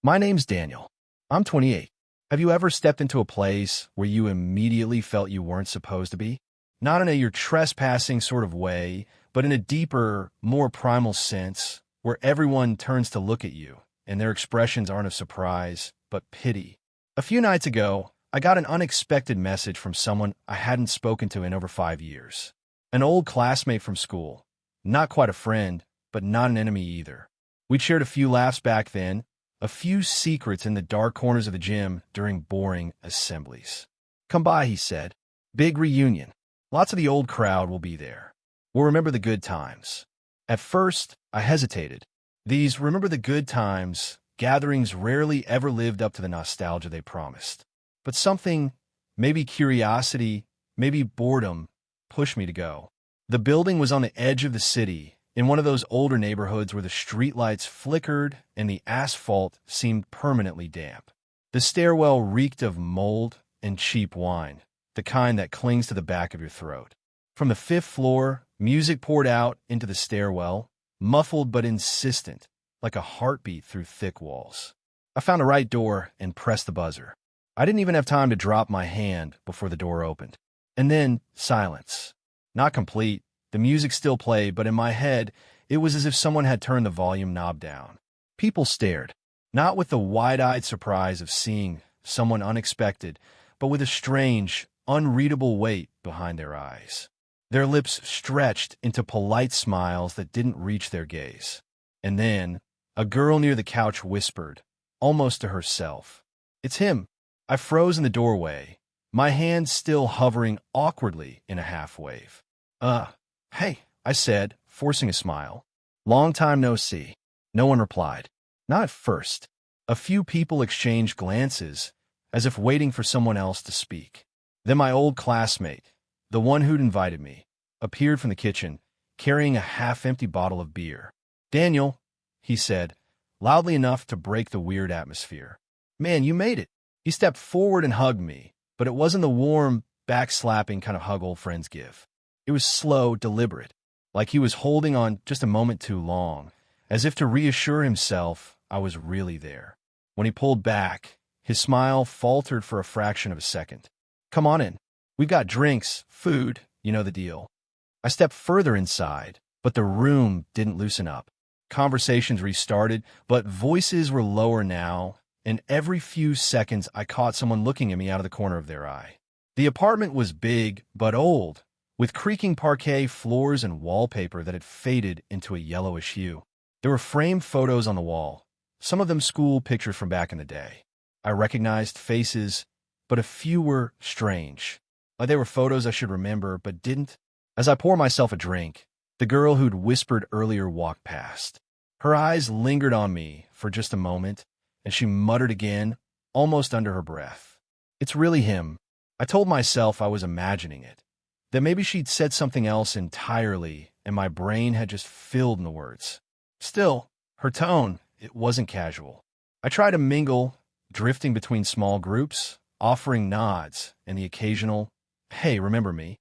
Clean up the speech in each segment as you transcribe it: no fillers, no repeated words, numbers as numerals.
My name's Daniel. I'm 28. Have you ever stepped into a place where you immediately felt you weren't supposed to be? Not in a you're trespassing sort of way, but in a deeper, more primal sense, where everyone turns to look at you, and their expressions aren't of surprise, but pity. A few nights ago, I got an unexpected message from someone I hadn't spoken to in over 5 years. An old classmate from school. Not quite a friend, but not an enemy either. We'd shared a few laughs back then, a few secrets in the dark corners of the gym during boring assemblies. Come by, he said. Big reunion. Lots of the old crowd will be there. We'll remember the good times. At first, I hesitated. These remember the good times gatherings rarely ever lived up to the nostalgia they promised. But something, maybe curiosity, maybe boredom, pushed me to go. The building was on the edge of the city, in one of those older neighborhoods where the streetlights flickered and the asphalt seemed permanently damp. The stairwell reeked of mold and cheap wine, the kind that clings to the back of your throat. From the fifth floor, music poured out into the stairwell, muffled but insistent, like a heartbeat through thick walls. I found the right door and pressed the buzzer. I didn't even have time to drop my hand before the door opened. And then, silence. Not complete. The music still played, but in my head, it was as if someone had turned the volume knob down. People stared, not with the wide-eyed surprise of seeing someone unexpected, but with a strange, unreadable weight behind their eyes. Their lips stretched into polite smiles that didn't reach their gaze. And then, a girl near the couch whispered, almost to herself, "It's him." I froze in the doorway, my hand still hovering awkwardly in a half-wave. Hey, I said, forcing a smile. Long time no see. No one replied. Not at first. A few people exchanged glances, as if waiting for someone else to speak. Then my old classmate, the one who'd invited me, appeared from the kitchen, carrying a half-empty bottle of beer. "Daniel," he said, loudly enough to break the weird atmosphere. "Man, you made it." He stepped forward and hugged me, but it wasn't the warm, back-slapping kind of hug old friends give. It was slow, deliberate, like he was holding on just a moment too long, as if to reassure himself I was really there. When he pulled back, his smile faltered for a fraction of a second. "Come on in. We've got drinks, food, you know the deal." I stepped further inside, but the room didn't loosen up. Conversations restarted, but voices were lower now, and every few seconds I caught someone looking at me out of the corner of their eye. The apartment was big, but old, with creaking parquet floors and wallpaper that had faded into a yellowish hue. There were framed photos on the wall, some of them school pictures from back in the day. I recognized faces, but a few were strange, like they were photos I should remember but didn't. As I poured myself a drink, the girl who'd whispered earlier walked past. Her eyes lingered on me for just a moment, and she muttered again, almost under her breath. "It's really him." I told myself I was imagining it, that maybe she'd said something else entirely, and my brain had just filled in the words. Still, her tone, it wasn't casual. I tried to mingle, drifting between small groups, offering nods and the occasional, "Hey, remember me?"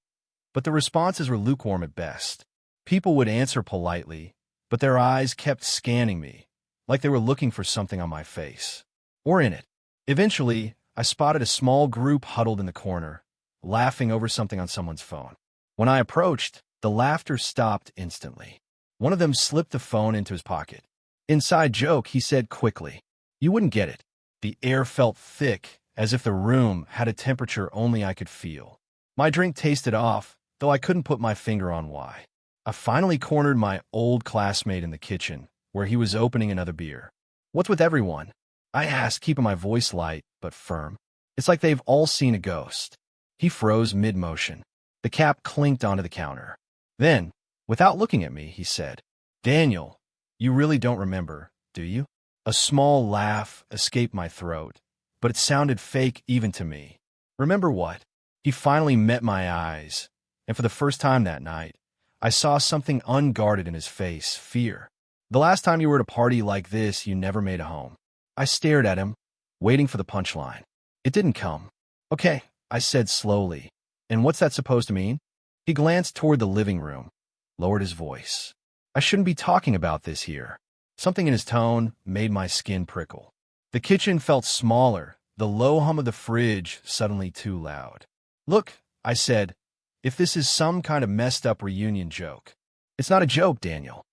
But the responses were lukewarm at best. People would answer politely, but their eyes kept scanning me, like they were looking for something on my face, or in it. Eventually, I spotted a small group huddled in the corner, laughing over something on someone's phone. When I approached, the laughter stopped instantly. One of them slipped the phone into his pocket. "Inside joke," he said quickly. "You wouldn't get it." The air felt thick, as if the room had a temperature only I could feel. My drink tasted off, though I couldn't put my finger on why. I finally cornered my old classmate in the kitchen, where he was opening another beer. "What's with everyone?" I asked, keeping my voice light but firm. "It's like they've all seen a ghost." He froze mid-motion. The cap clinked onto the counter. Then, without looking at me, he said, "Daniel, you really don't remember, do you?" A small laugh escaped my throat, but it sounded fake even to me. "Remember what?" He finally met my eyes, and for the first time that night, I saw something unguarded in his face, fear. "The last time you were at a party like this, you never made a home." I stared at him, waiting for the punchline. It didn't come. "Okay," I said slowly. "And what's that supposed to mean?" He glanced toward the living room, lowered his voice. "I shouldn't be talking about this here." Something in his tone made my skin prickle. The kitchen felt smaller, the low hum of the fridge suddenly too loud. Look, I said, if this is some kind of messed up reunion joke. It's not a joke, Daniel.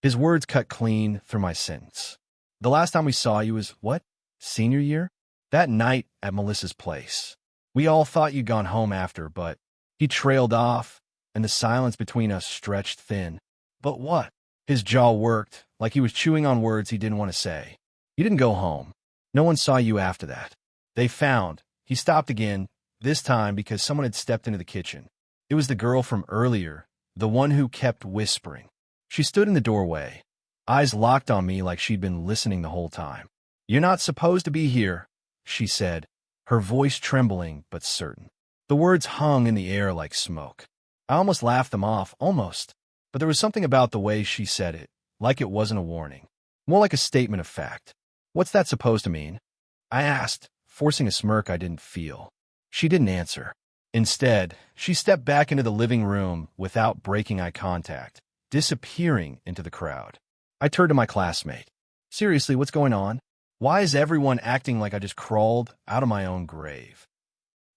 His words cut clean through my sentence. The last time we saw you was, what? Senior year? That night at Melissa's place. We all thought you'd gone home after, but he trailed off, and the silence between us stretched thin. But what? His jaw worked, like he was chewing on words he didn't want to say. You didn't go home. No one saw you after that. They found. He stopped again, this time because someone had stepped into the kitchen. It was the girl from earlier, the one who kept whispering. She stood in the doorway, eyes locked on me like she'd been listening the whole time. You're not supposed to be here, she said, her voice trembling but certain. The words hung in the air like smoke. I almost laughed them off, almost. But there was something about the way she said it, like it wasn't a warning. More like a statement of fact. What's that supposed to mean? I asked, forcing a smirk I didn't feel. She didn't answer. Instead, she stepped back into the living room without breaking eye contact, disappearing into the crowd. I turned to my classmate. Seriously, what's going on? Why is everyone acting like I just crawled out of my own grave?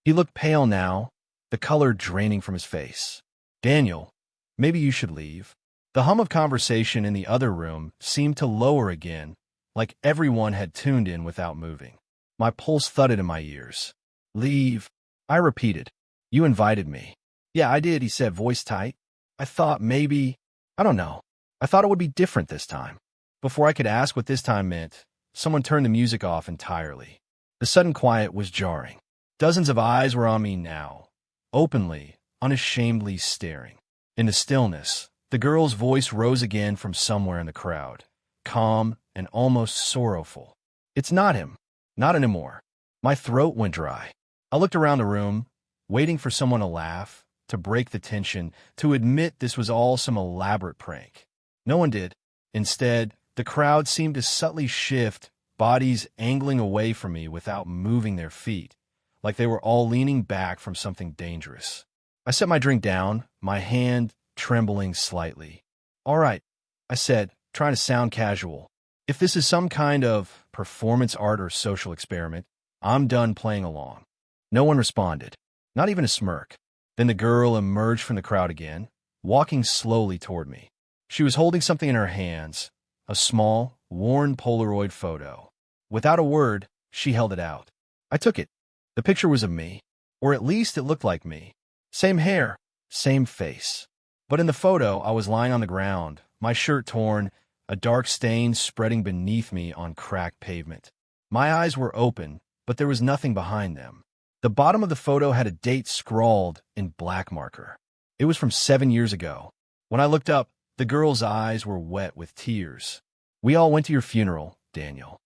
He looked pale now, the color draining from his face. Daniel, maybe you should leave. The hum of conversation in the other room seemed to lower again, like everyone had tuned in without moving. My pulse thudded in my ears. Leave, I repeated. You invited me. Yeah, I did, he said, voice tight. I thought maybe, I don't know. I thought it would be different this time. Before I could ask what this time meant, someone turned the music off entirely. The sudden quiet was jarring. Dozens of eyes were on me now, openly, unashamedly staring. In the stillness, the girl's voice rose again from somewhere in the crowd, calm and almost sorrowful. It's not him. Not anymore. My throat went dry. I looked around the room, waiting for someone to laugh, to break the tension, to admit this was all some elaborate prank. No one did. Instead, the crowd seemed to subtly shift, bodies angling away from me without moving their feet, like they were all leaning back from something dangerous. I set my drink down, my hand trembling slightly. All right, I said, trying to sound casual. If this is some kind of performance art or social experiment, I'm done playing along. No one responded, not even a smirk. Then the girl emerged from the crowd again, walking slowly toward me. She was holding something in her hands, a small, worn Polaroid photo. Without a word, she held it out. I took it. The picture was of me, or at least it looked like me. Same hair, same face. But in the photo, I was lying on the ground, my shirt torn, a dark stain spreading beneath me on cracked pavement. My eyes were open, but there was nothing behind them. The bottom of the photo had a date scrawled in black marker. It was from 7 years ago. When I looked up, the girl's eyes were wet with tears. We all went to your funeral, Daniel.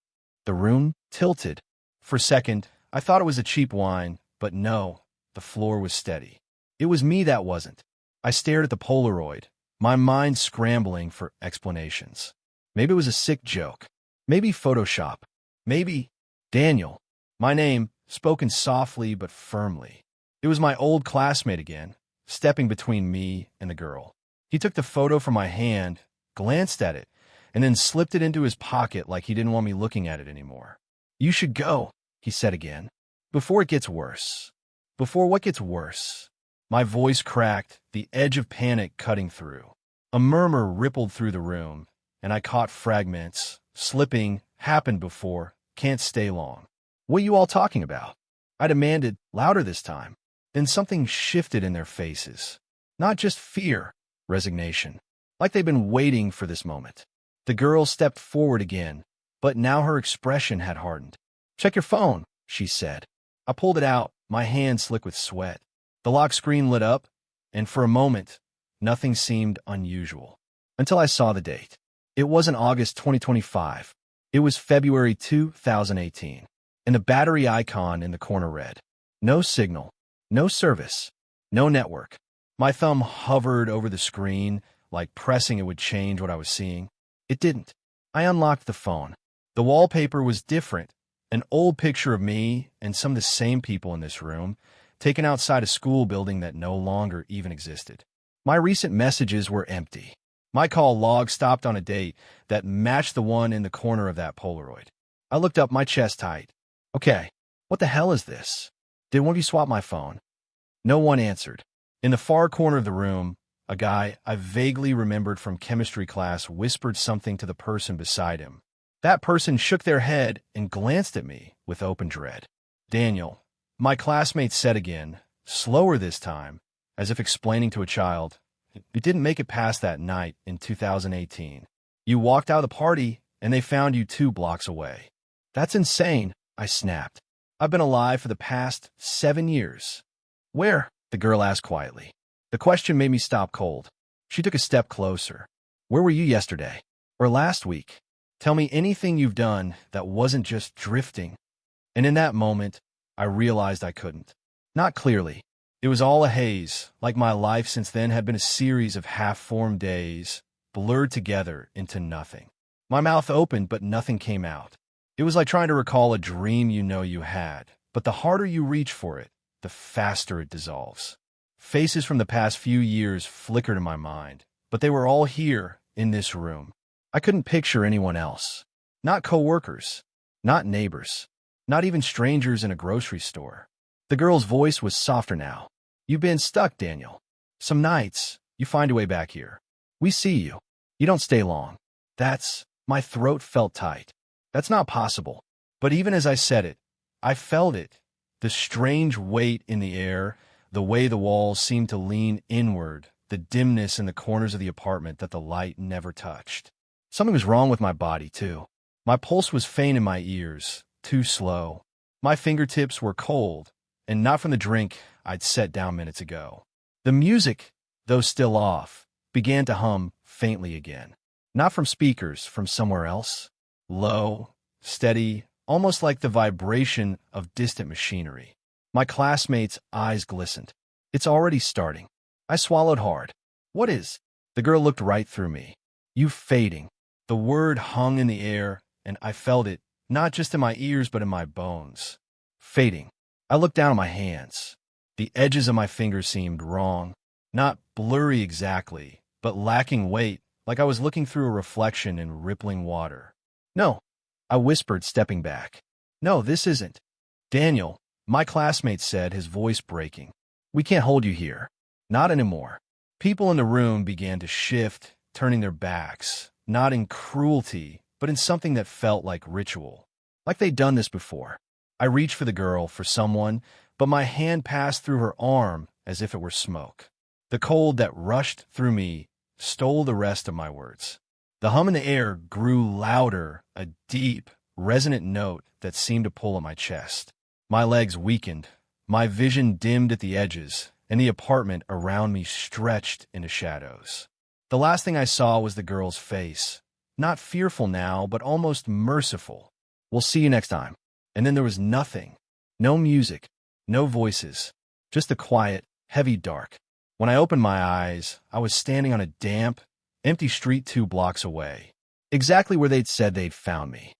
The room tilted. For a second, I thought it was a cheap wine, but no, the floor was steady. It was me that wasn't. I stared at the Polaroid, my mind scrambling for explanations. Maybe it was a sick joke. Maybe Photoshop. Maybe Daniel. My name, spoken softly but firmly. It was my old classmate again, stepping between me and the girl. He took the photo from my hand, glanced at it, and then slipped it into his pocket like he didn't want me looking at it anymore. You should go, he said again. Before it gets worse. Before what gets worse? My voice cracked, the edge of panic cutting through. A murmur rippled through the room, and I caught fragments. Slipping, happened before, can't stay long. What are you all talking about? I demanded, louder this time. Then something shifted in their faces. Not just fear, resignation. Like they'd been waiting for this moment. The girl stepped forward again, but now her expression had hardened. Check your phone, she said. I pulled it out, my hand slick with sweat. The lock screen lit up, and for a moment, nothing seemed unusual. Until I saw the date. It wasn't August 2025. It was February 2018. And the battery icon in the corner read, no signal, no service, no network. My thumb hovered over the screen, like pressing it would change what I was seeing. It didn't. I unlocked the phone. The wallpaper was different, an old picture of me and some of the same people in this room, taken outside a school building that no longer even existed. My recent messages were empty. My call log stopped on a date that matched the one in the corner of that Polaroid. I looked up, my chest tight. Okay, what the hell is this? Did one of you swap my phone? No one answered. In the far corner of the room, a guy I vaguely remembered from chemistry class whispered something to the person beside him. That person shook their head and glanced at me with open dread. Daniel, my classmate said again, slower this time, as if explaining to a child, you didn't make it past that night in 2018. You walked out of the party, and they found you 2 blocks away. That's insane, I snapped. I've been alive for the past 7 years. Where? The girl asked quietly. The question made me stop cold. She took a step closer. Where were you yesterday? Or last week? Tell me anything you've done that wasn't just drifting. And in that moment, I realized I couldn't. Not clearly. It was all a haze, like my life since then had been a series of half-formed days, blurred together into nothing. My mouth opened, but nothing came out. It was like trying to recall a dream you know you had, but the harder you reach for it, the faster it dissolves. Faces from the past few years flickered in my mind, but they were all here, in this room. I couldn't picture anyone else. Not coworkers, not neighbors, not even strangers in a grocery store. The girl's voice was softer now. You've been stuck, Daniel. Some nights, you find a way back here. We see you. You don't stay long. My throat felt tight. That's not possible. But even as I said it, I felt it. The strange weight in the air, the way the walls seemed to lean inward, the dimness in the corners of the apartment that the light never touched. Something was wrong with my body, too. My pulse was faint in my ears, too slow. My fingertips were cold, and not from the drink I'd set down minutes ago. The music, though still off, began to hum faintly again. Not from speakers, from somewhere else. Low, steady, almost like the vibration of distant machinery. My classmate's eyes glistened. It's already starting. I swallowed hard. What is? The girl looked right through me. You fading. The word hung in the air, and I felt it, not just in my ears but in my bones. Fading. I looked down at my hands. The edges of my fingers seemed wrong. Not blurry exactly, but lacking weight, like I was looking through a reflection in rippling water. No, I whispered, stepping back. No, this isn't. Daniel, my classmate said, his voice breaking. We can't hold you here. Not anymore. People in the room began to shift, turning their backs, not in cruelty, but in something that felt like ritual. Like they'd done this before. I reached for the girl, for someone, but my hand passed through her arm as if it were smoke. The cold that rushed through me stole the rest of my words. The hum in the air grew louder, a deep, resonant note that seemed to pull at my chest. My legs weakened, my vision dimmed at the edges, and the apartment around me stretched into shadows. The last thing I saw was the girl's face. Not fearful now, but almost merciful. We'll see you next time. And then there was nothing. No music, no voices, just the quiet, heavy dark. When I opened my eyes, I was standing on a damp, empty street 2 blocks away. Exactly where they'd said they'd found me.